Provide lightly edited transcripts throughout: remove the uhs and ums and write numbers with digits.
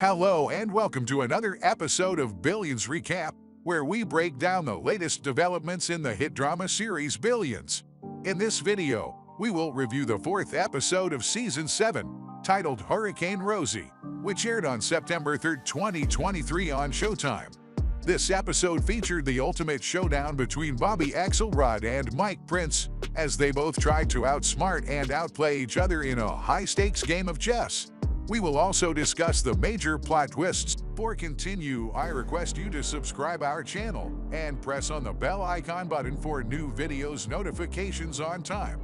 Hello and welcome to another episode of Billions Recap, where we break down the latest developments in the hit drama series Billions. In this video, we will review the fourth episode of Season 7, titled Hurricane Rosie, which aired on September 3, 2023 on Showtime. This episode featured the ultimate showdown between Bobby Axelrod and Mike Prince, as they both tried to outsmart and outplay each other in a high-stakes game of chess. We will also discuss the major plot twists. For continue, I request you to subscribe our channel and press on the bell icon button for new videos notifications on time.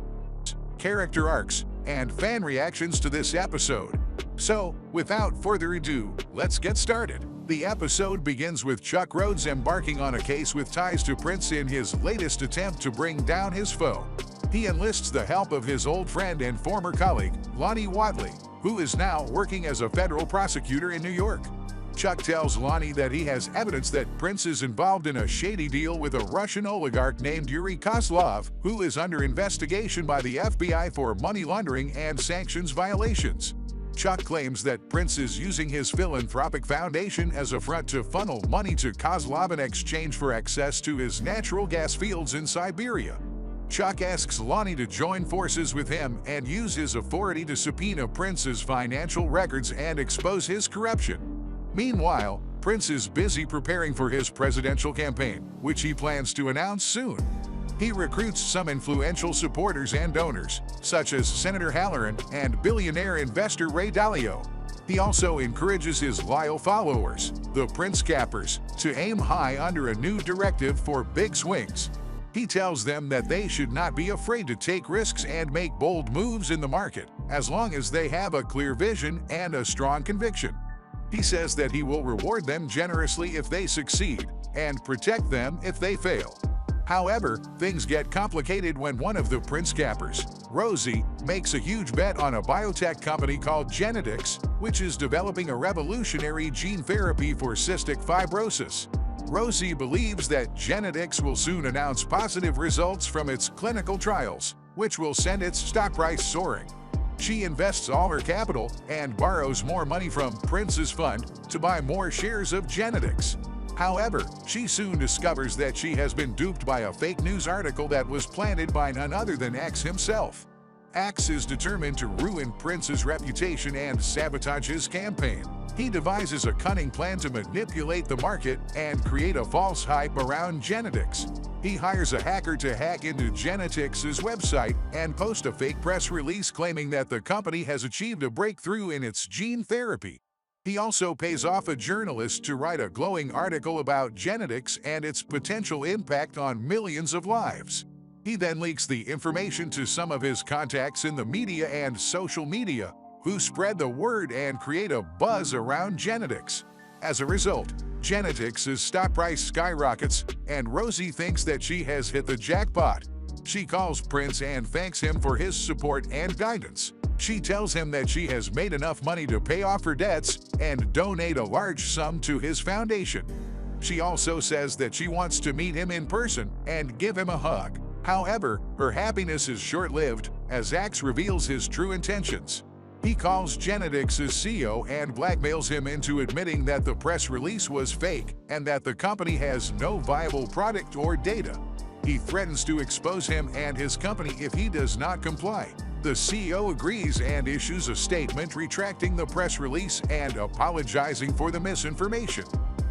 Character arcs and fan reactions to this episode. So, without further ado, let's get started. The episode begins with Chuck Rhodes embarking on a case with ties to Prince in his latest attempt to bring down his foe. He enlists the help of his old friend and former colleague, Lonnie Wadley, who is now working as a federal prosecutor in New York. Chuck tells Lonnie that he has evidence that Prince is involved in a shady deal with a Russian oligarch named Yuri Kozlov, who is under investigation by the FBI for money laundering and sanctions violations. Chuck claims that Prince is using his philanthropic foundation as a front to funnel money to Kozlov in exchange for access to his natural gas fields in Siberia. Chuck asks Lonnie to join forces with him and use his authority to subpoena Prince's financial records and expose his corruption. Meanwhile, Prince is busy preparing for his presidential campaign, which he plans to announce soon. He recruits some influential supporters and donors, such as Senator Halloran and billionaire investor Ray Dalio. He also encourages his loyal followers, the Prince Cappers, to aim high under a new directive for big swings. He tells them that they should not be afraid to take risks and make bold moves in the market, as long as they have a clear vision and a strong conviction. He says that he will reward them generously if they succeed, and protect them if they fail. However, things get complicated when one of the Prince Cappers, Rosie, makes a huge bet on a biotech company called Genetics, which is developing a revolutionary gene therapy for cystic fibrosis. Rosie believes that Genetics will soon announce positive results from its clinical trials, which will send its stock price soaring. She invests all her capital and borrows more money from Prince's fund to buy more shares of Genetics. However, she soon discovers that she has been duped by a fake news article that was planted by none other than X himself. X is determined to ruin Prince's reputation and sabotage his campaign. He devises a cunning plan to manipulate the market and create a false hype around Genetics. He hires a hacker to hack into Genetics' website and post a fake press release claiming that the company has achieved a breakthrough in its gene therapy. He also pays off a journalist to write a glowing article about Genetics and its potential impact on millions of lives. He then leaks the information to some of his contacts in the media and social media, who spread the word and create a buzz around Genetics. As a result, Genetics' stock price skyrockets, and Rosie thinks that she has hit the jackpot. She calls Prince and thanks him for his support and guidance. She tells him that she has made enough money to pay off her debts and donate a large sum to his foundation. She also says that she wants to meet him in person and give him a hug. However, her happiness is short-lived as Axe reveals his true intentions. He calls Genetics' CEO and blackmails him into admitting that the press release was fake and that the company has no viable product or data. He threatens to expose him and his company if he does not comply. The CEO agrees and issues a statement retracting the press release and apologizing for the misinformation.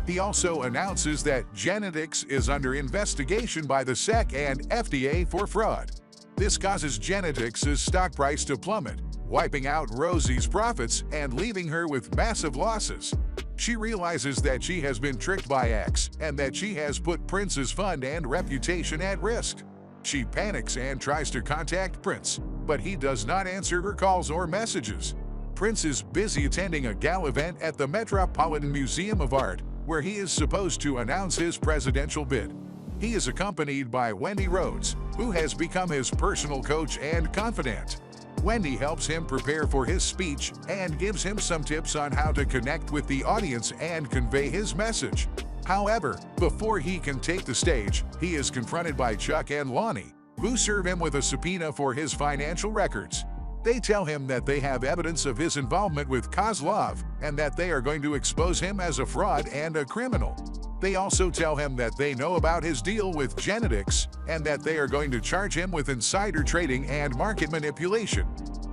He also announces that Genetics is under investigation by the SEC and FDA for fraud. This causes Genetics' stock price to plummet, wiping out Rosie's profits and leaving her with massive losses. She realizes that she has been tricked by X and that she has put Prince's fund and reputation at risk. She panics and tries to contact Prince, but he does not answer her calls or messages. Prince is busy attending a gala event at the Metropolitan Museum of Art, where he is supposed to announce his presidential bid. He is accompanied by Wendy Rhodes, who has become his personal coach and confidant. Wendy helps him prepare for his speech and gives him some tips on how to connect with the audience and convey his message. However, before he can take the stage, he is confronted by Chuck and Lonnie, who serve him with a subpoena for his financial records. They tell him that they have evidence of his involvement with Kozlov and that they are going to expose him as a fraud and a criminal. They also tell him that they know about his deal with genetics and that they are going to charge him with insider trading and market manipulation.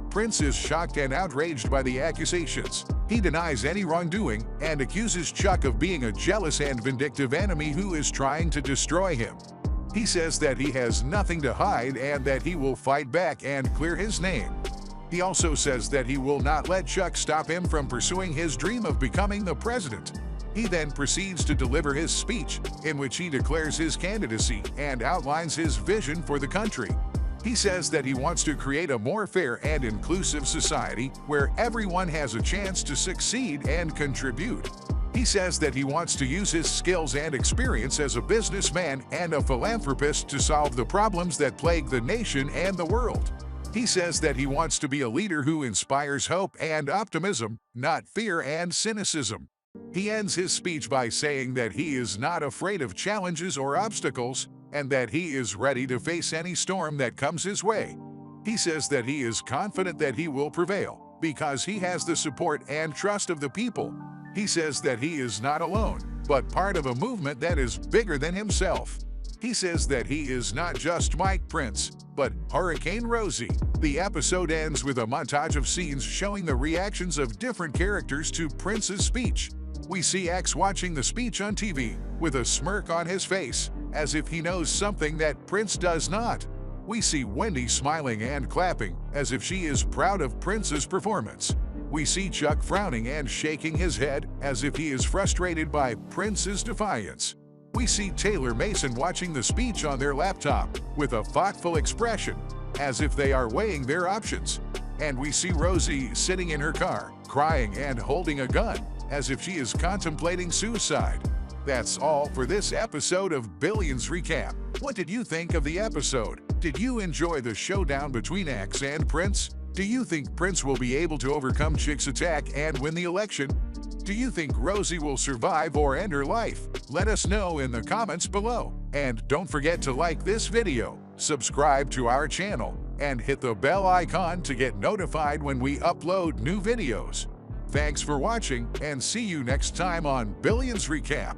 Prince is shocked and outraged by the accusations. He denies any wrongdoing and accuses Chuck of being a jealous and vindictive enemy who is trying to destroy him. He says that he has nothing to hide and that he will fight back and clear his name. He also says that he will not let Chuck stop him from pursuing his dream of becoming the president. He then proceeds to deliver his speech, in which he declares his candidacy and outlines his vision for the country. He says that he wants to create a more fair and inclusive society where everyone has a chance to succeed and contribute. He says that he wants to use his skills and experience as a businessman and a philanthropist to solve the problems that plague the nation and the world. He says that he wants to be a leader who inspires hope and optimism, not fear and cynicism. He ends his speech by saying that he is not afraid of challenges or obstacles, and that he is ready to face any storm that comes his way. He says that he is confident that he will prevail, because he has the support and trust of the people. He says that he is not alone, but part of a movement that is bigger than himself. He says that he is not just Mike Prince, but Hurricane Rosie. The episode ends with a montage of scenes showing the reactions of different characters to Prince's speech. We see X watching the speech on TV with a smirk on his face, as if he knows something that Prince does not. We see Wendy smiling and clapping, as if she is proud of Prince's performance. We see Chuck frowning and shaking his head, as if he is frustrated by Prince's defiance. We see Taylor Mason watching the speech on their laptop with a thoughtful expression, as if they are weighing their options. And we see Rosie sitting in her car, crying and holding a gun, as if she is contemplating suicide. That's all for this episode of Billions Recap. What did you think of the episode? Did you enjoy the showdown between X and Prince? Do you think Prince will be able to overcome Chick's attack and win the election? Do you think Rosie will survive or end her life? Let us know in the comments below. And don't forget to like this video, subscribe to our channel, and hit the bell icon to get notified when we upload new videos. Thanks for watching, and see you next time on Billions Recap.